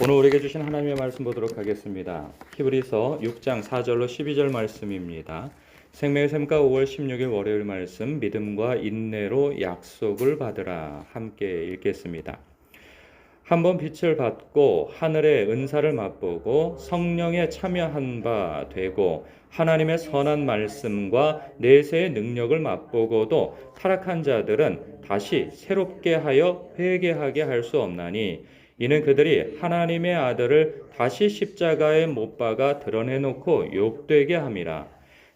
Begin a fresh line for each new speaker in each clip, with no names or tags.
오늘 우리에게 주신 하나님의 말씀 보도록 하겠습니다. 히브리서 6장 4절로 12절 말씀입니다. 생명의 샘가 5월 16일 월요일 말씀 믿음과 인내로 약속을 받으라 함께 읽겠습니다. 한번 빛을 받고 하늘의 은사를 맛보고 성령에 참여한 바 되고 하나님의 선한 말씀과 내세의 능력을 맛보고도 타락한 자들은 다시 새롭게 하여 회개하게 할 수 없나니 이는 그들이 하나님의 아들을 다시 십자가에 못 박아 드러내놓고 욕되게 함이라.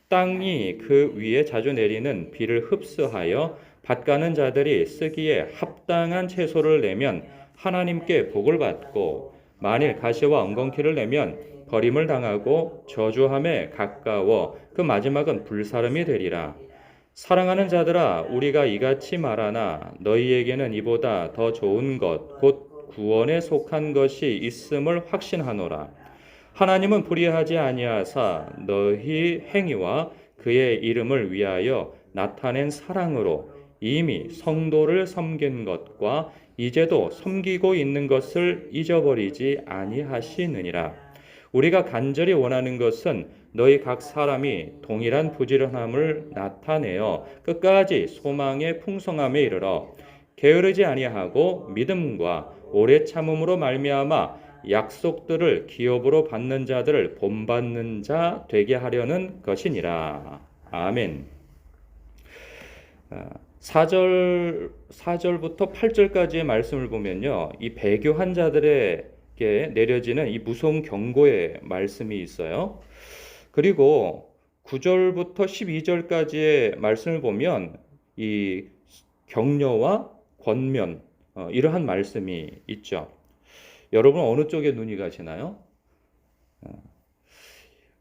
땅이 그 위에 자주 내리는 비를 흡수하여 밭가는 자들이 쓰기에 합당한 채소를 내면 하나님께 복을 받고 만일 가시와 엉겅퀴를 내면 버림을 당하고 저주함에 가까워 그 마지막은 불사름이 되리라. 사랑하는 자들아 우리가 이같이 말하나 너희에게는 이보다 더 좋은 것 곧 구원에 속한 것이 있음을 확신하노라. 하나님은 불의하지 아니하사 너희 행위와 그의 이름을 위하여 나타낸 사랑으로 이미 성도를 섬긴 것과 이제도 섬기고 있는 것을 잊어버리지 아니하시느니라. 우리가 간절히 원하는 것은 너희 각 사람이 동일한 부지런함을 나타내어 끝까지 소망의 풍성함에 이르러 게으르지 아니하고 믿음과 오래 참음으로 말미암아 약속들을 기업으로 받는 자들을 본받는 자 되게 하려는 것이니라. 아멘. 4절부터 8절까지의 말씀을 보면요. 이 배교한 자들에게 내려지는 이 무서운 경고의 말씀이 있어요. 그리고 9절부터 12절까지의 말씀을 보면 이 격려와 권면 이러한 말씀이 있죠. 여러분 어느 쪽에 눈이 가시나요?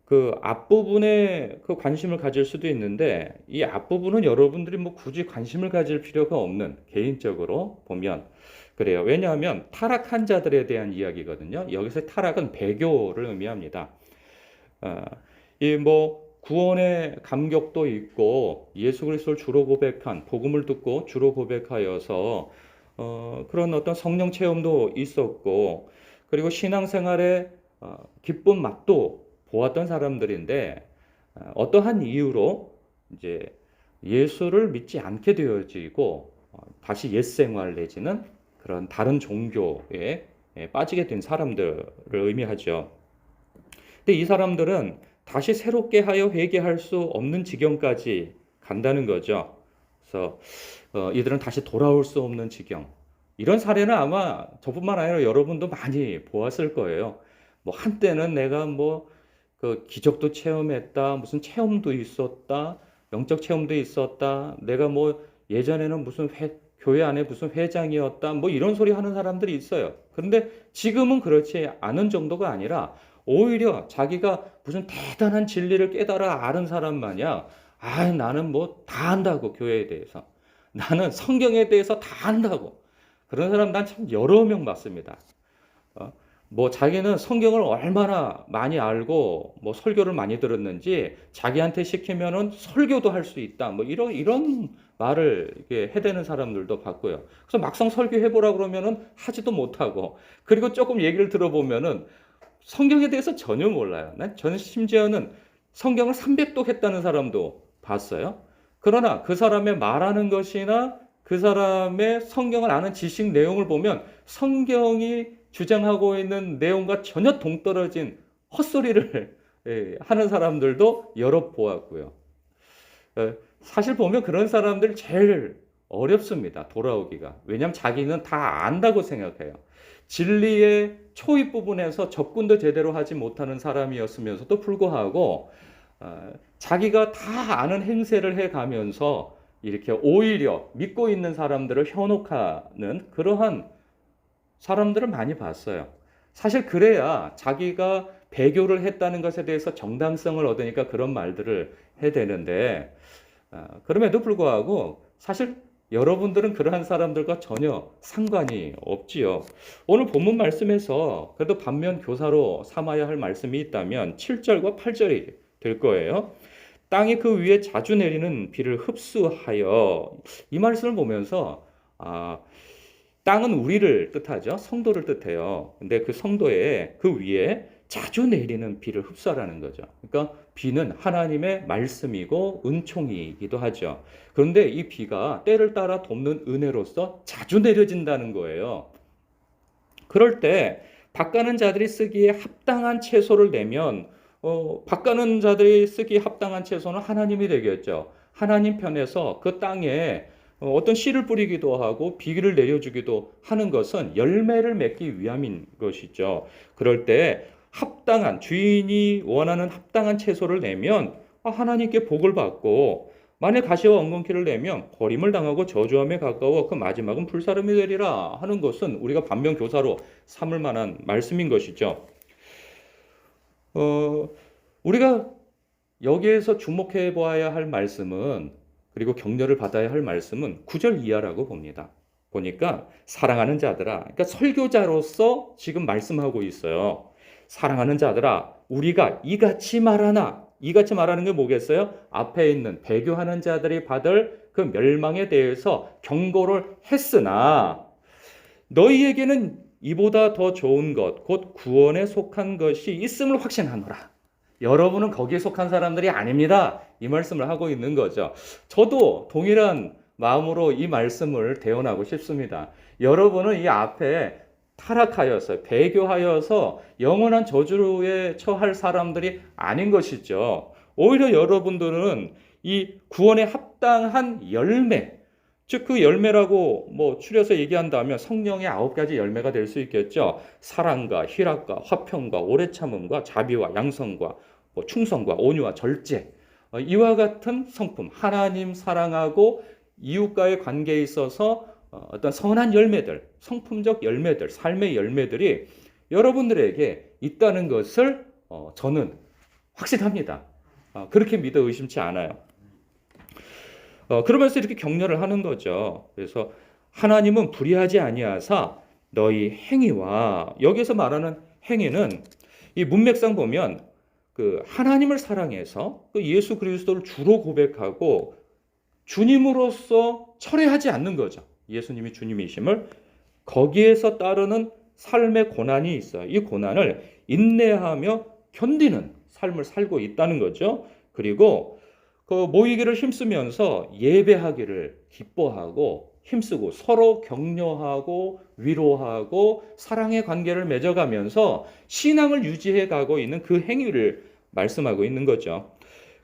그 앞부분에 그 관심을 가질 수도 있는데 이 앞부분은 여러분들이 뭐 굳이 관심을 가질 필요가 없는 개인적으로 보면 그래요. 왜냐하면 타락한 자들에 대한 이야기거든요. 여기서 타락은 배교를 의미합니다. 이 뭐 구원의 감격도 있고 예수 그리스도를 주로 고백한 복음을 듣고 주로 고백하여서 그런 어떤 성령 체험도 있었고 그리고 신앙생활의 기쁜 맛도 보았던 사람들인데 어떠한 이유로 이제 예수를 믿지 않게 되어지고 다시 옛생활 내지는 그런 다른 종교에 빠지게 된 사람들을 의미하죠. 근데 이 사람들은 다시 새롭게 하여 회개할 수 없는 지경까지 간다는 거죠. 그래서 이들은 다시 돌아올 수 없는 지경. 이런 사례는 아마 저뿐만 아니라 여러분도 많이 보았을 거예요. 뭐 한때는 내가 뭐 그 기적도 체험했다, 무슨 체험도 있었다, 영적 체험도 있었다. 내가 뭐 예전에는 무슨 교회 안에 무슨 회장이었다, 뭐 이런 소리 하는 사람들이 있어요. 그런데 지금은 그렇지 않은 정도가 아니라 오히려 자기가 무슨 대단한 진리를 깨달아 아는 사람 마냥 나는 뭐 다 안다고 교회에 대해서 나는 성경에 대해서 다 안다고 그런 사람 난 참 여러 명 봤습니다. 뭐 자기는 성경을 얼마나 많이 알고 뭐 설교를 많이 들었는지 자기한테 시키면은 설교도 할 수 있다. 뭐 이런 말을 이렇게 해대는 사람들도 봤고요. 그래서 막상 설교해 보라 그러면은 하지도 못하고 그리고 조금 얘기를 들어보면은 성경에 대해서 전혀 몰라요. 저는 심지어는 성경을 300독 했다는 사람도 봤어요. 그러나 그 사람의 말하는 것이나 그 사람의 성경을 아는 지식 내용을 보면 성경이 주장하고 있는 내용과 전혀 동떨어진 헛소리를 하는 사람들도 여러 보았고요. 사실 보면 그런 사람들 제일 어렵습니다. 돌아오기가. 왜냐하면 자기는 다 안다고 생각해요. 진리의 초입 부분에서 접근도 제대로 하지 못하는 사람이었으면서도 불구하고 자기가 다 아는 행세를 해가면서 이렇게 오히려 믿고 있는 사람들을 현혹하는 그러한 사람들을 많이 봤어요. 사실 그래야 자기가 배교를 했다는 것에 대해서 정당성을 얻으니까 그런 말들을 해야 되는데 그럼에도 불구하고 사실 여러분들은 그러한 사람들과 전혀 상관이 없지요. 오늘 본문 말씀에서 그래도 반면 교사로 삼아야 할 말씀이 있다면 7절과 8절이 될 거예요. 땅이 그 위에 자주 내리는 비를 흡수하여 이 말씀을 보면서 땅은 우리를 뜻하죠. 성도를 뜻해요. 근데 그 성도의 그 위에 자주 내리는 비를 흡수하라는 거죠. 그러니까 비는 하나님의 말씀이고 은총이기도 하죠. 그런데 이 비가 때를 따라 돕는 은혜로서 자주 내려진다는 거예요. 그럴 때 밭가는 자들이 쓰기에 합당한 채소를 내면 밭가는 자들이 쓰기에 합당한 채소는 하나님이 되겠죠. 하나님 편에서 그 땅에 어떤 씨를 뿌리기도 하고 비를 내려주기도 하는 것은 열매를 맺기 위함인 것이죠. 그럴 때 합당한 주인이 원하는 합당한 채소를 내면 하나님께 복을 받고 만일 가시와 엉겅퀴를 내면 버림을 당하고 저주함에 가까워 그 마지막은 불사름이 되리라 하는 것은 우리가 반면교사로 삼을 만한 말씀인 것이죠. 우리가 여기에서 주목해 보아야 할 말씀은 그리고 격려를 받아야 할 말씀은 9절 이하라고 봅니다. 보니까 사랑하는 자들아, 그러니까 설교자로서 지금 말씀하고 있어요. 사랑하는 자들아, 우리가 이같이 말하나, 이같이 말하는 게 뭐겠어요? 앞에 있는 배교하는 자들이 받을 그 멸망에 대해서 경고를 했으나 너희에게는 이보다 더 좋은 것, 곧 구원에 속한 것이 있음을 확신하노라. 여러분은 거기에 속한 사람들이 아닙니다. 이 말씀을 하고 있는 거죠. 저도 동일한 마음으로 이 말씀을 대언하고 싶습니다. 여러분은 이 앞에 타락하여서 배교하여서 영원한 저주에 처할 사람들이 아닌 것이죠. 오히려 여러분들은 이 구원에 합당한 열매, 즉 그 열매라고 뭐 추려서 얘기한다면 성령의 9가지 열매가 될 수 있겠죠. 사랑과 희락과 화평과 오래 참음과 자비와 양성과 충성과 온유와 절제, 이와 같은 성품, 하나님 사랑하고 이웃과의 관계에 있어서 어떤 선한 열매들, 성품적 열매들, 삶의 열매들이 여러분들에게 있다는 것을 저는 확신합니다. 그렇게 믿어 의심치 않아요. 그러면서 이렇게 격려를 하는 거죠. 그래서 하나님은 불의하지 아니하사 너희 행위와, 여기서 말하는 행위는 이 문맥상 보면 그 하나님을 사랑해서 그 예수 그리스도를 주로 고백하고 주님으로서 철회하지 않는 거죠. 예수님이 주님이심을. 거기에서 따르는 삶의 고난이 있어요. 이 고난을 인내하며 견디는 삶을 살고 있다는 거죠. 그리고 그 모이기를 힘쓰면서 예배하기를 기뻐하고 힘쓰고 서로 격려하고 위로하고 사랑의 관계를 맺어가면서 신앙을 유지해 가고 있는 그 행위를 말씀하고 있는 거죠.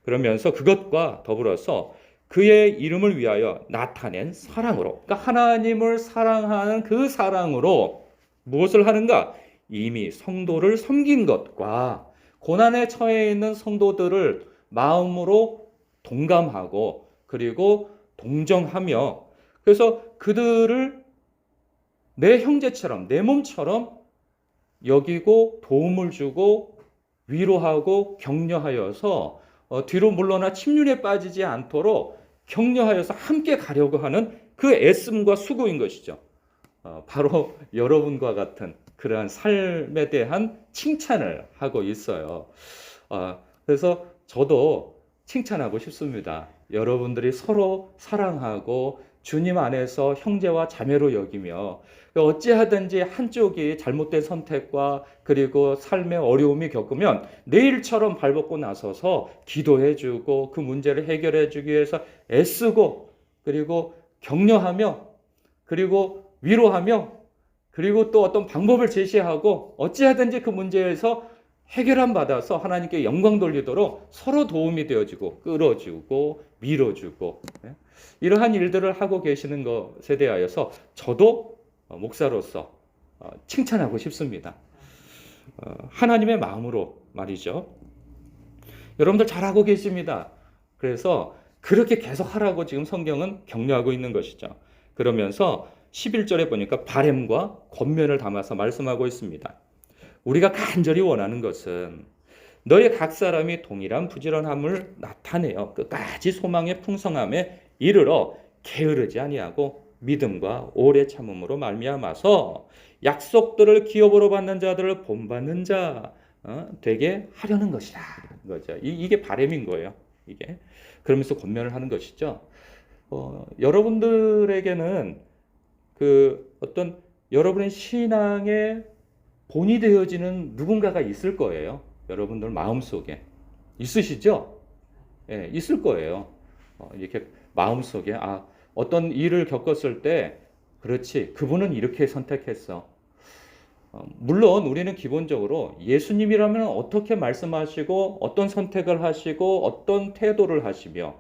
그러면서 그것과 더불어서 그의 이름을 위하여 나타낸 사랑으로, 그러니까 하나님을 사랑하는 그 사랑으로 무엇을 하는가? 이미 성도를 섬긴 것과 고난에 처해 있는 성도들을 마음으로 동감하고 그리고 동정하며, 그래서 그들을 내 형제처럼 내 몸처럼 여기고 도움을 주고 위로하고 격려하여서 뒤로 물러나 침륜에 빠지지 않도록 격려하여서 함께 가려고 하는 그 애씀과 수고인 것이죠. 바로 여러분과 같은 그러한 삶에 대한 칭찬을 하고 있어요. 그래서 저도 칭찬하고 싶습니다. 여러분들이 서로 사랑하고 주님 안에서 형제와 자매로 여기며 어찌하든지 한쪽이 잘못된 선택과 그리고 삶의 어려움이 겪으면 내일처럼 발벗고 나서서 기도해주고 그 문제를 해결해주기 위해서 애쓰고 그리고 격려하며 그리고 위로하며 그리고 또 어떤 방법을 제시하고 어찌하든지 그 문제에서 해결함 받아서 하나님께 영광 돌리도록 서로 도움이 되어주고 끌어주고 밀어주고 이러한 일들을 하고 계시는 것에 대하여서 저도 목사로서 칭찬하고 싶습니다. 하나님의 마음으로 말이죠. 여러분들 잘하고 계십니다. 그래서 그렇게 계속 하라고 지금 성경은 격려하고 있는 것이죠. 그러면서 11절에 보니까 바램과 권면을 담아서 말씀하고 있습니다. 우리가 간절히 원하는 것은 너희 각 사람이 동일한 부지런함을 나타내어 끝까지 소망의 풍성함에 이르러 게으르지 아니하고 믿음과 오래 참음으로 말미암아서 약속들을 기업으로 받는 자들을 본받는 자 되게 하려는 것이라 거죠. 이게 바람인 거예요. 이게 그러면서 권면을 하는 것이죠. 여러분들에게는 그 어떤 여러분의 신앙의 본이 되어지는 누군가가 있을 거예요. 여러분들 마음속에. 있으시죠? 예, 있을 거예요. 이렇게 마음속에, 어떤 일을 겪었을 때, 그렇지, 그분은 이렇게 선택했어. 물론 우리는 기본적으로 예수님이라면 어떻게 말씀하시고, 어떤 선택을 하시고, 어떤 태도를 하시며,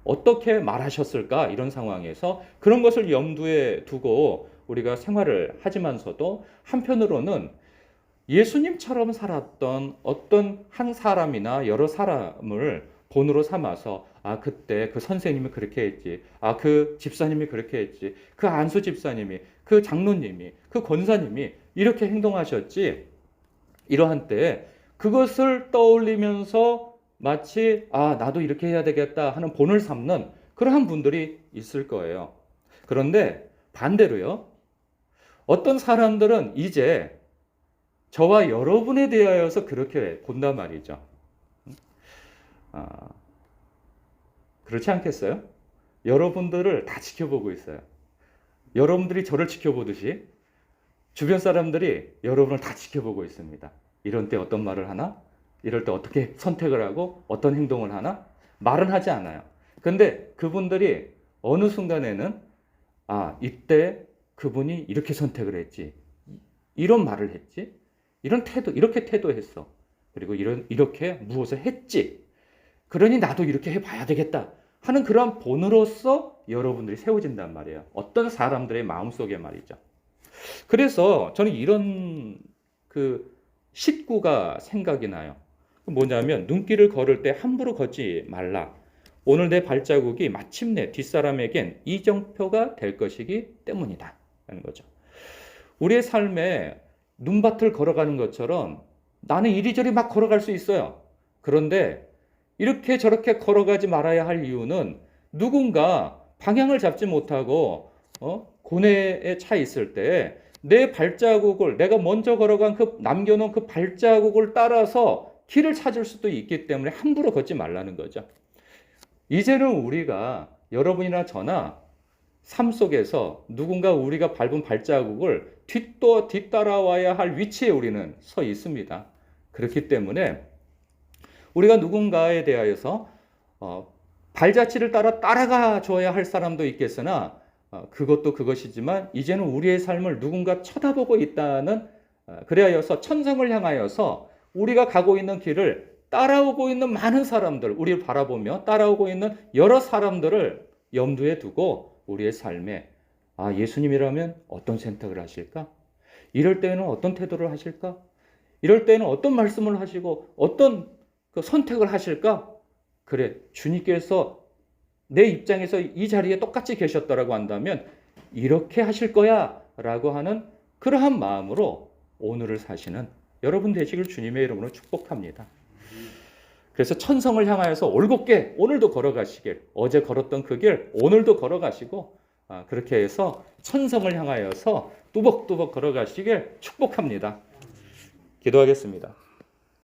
어떻게 말하셨을까? 이런 상황에서 그런 것을 염두에 두고 우리가 생활을 하지만서도 한편으로는 예수님처럼 살았던 어떤 한 사람이나 여러 사람을 본으로 삼아서 그때 그 선생님이 그렇게 했지. 그 집사님이 그렇게 했지. 그 안수 집사님이, 그 장로님이, 그 권사님이 이렇게 행동하셨지. 이러한 때 그것을 떠올리면서 마치 나도 이렇게 해야 되겠다 하는 본을 삼는 그러한 분들이 있을 거예요. 그런데 반대로요. 어떤 사람들은 이제 저와 여러분에 대하여서 그렇게 본단 말이죠. 그렇지 않겠어요? 여러분들을 다 지켜보고 있어요. 여러분들이 저를 지켜보듯이 주변 사람들이 여러분을 다 지켜보고 있습니다. 이런 때 어떤 말을 하나? 이럴 때 어떻게 선택을 하고 어떤 행동을 하나? 말은 하지 않아요. 근데 그분들이 어느 순간에는 이때 그분이 이렇게 선택을 했지. 이런 말을 했지. 이런 태도, 이렇게 태도했어. 그리고 이렇게 무엇을 했지. 그러니 나도 이렇게 해봐야 되겠다 하는 그러한 본으로서 여러분들이 세워진단 말이에요. 어떤 사람들의 마음속에 말이죠. 그래서 저는 이런 그 식구가 생각이 나요. 뭐냐면 눈길을 걸을 때 함부로 걷지 말라. 오늘 내 발자국이 마침내 뒷사람에겐 이정표가 될 것이기 때문이다. 라는 거죠. 우리의 삶에 눈밭을 걸어가는 것처럼 나는 이리저리 막 걸어갈 수 있어요. 그런데 이렇게 저렇게 걸어가지 말아야 할 이유는 누군가 방향을 잡지 못하고 고뇌에 차 있을 때 내 발자국을 내가 먼저 걸어간 남겨놓은 그 발자국을 따라서 길을 찾을 수도 있기 때문에 함부로 걷지 말라는 거죠. 이제는 우리가 여러분이나 저나 삶 속에서 누군가 우리가 밟은 발자국을 뒤따라와야 할 위치에 우리는 서 있습니다. 그렇기 때문에 우리가 누군가에 대하여서 발자취를 따라가 줘야 할 사람도 있겠으나 그것도 그것이지만 이제는 우리의 삶을 누군가 쳐다보고 있다는 그래야여서 천성을 향하여서 우리가 가고 있는 길을 따라오고 있는 많은 사람들, 우리를 바라보며 따라오고 있는 여러 사람들을 염두에 두고 우리의 삶에 예수님이라면 어떤 선택을 하실까? 이럴 때는 어떤 태도를 하실까? 이럴 때는 어떤 말씀을 하시고 어떤 그 선택을 하실까? 그래, 주님께서 내 입장에서 이 자리에 똑같이 계셨다라고 한다면 이렇게 하실 거야 라고 하는 그러한 마음으로 오늘을 사시는 여러분 되시길 주님의 이름으로 축복합니다. 그래서 천성을 향하여서 올곧게 오늘도 걸어가시길, 어제 걸었던 그 길 오늘도 걸어가시고 그렇게 해서 천성을 향하여서 뚜벅뚜벅 걸어가시길 축복합니다. 기도하겠습니다.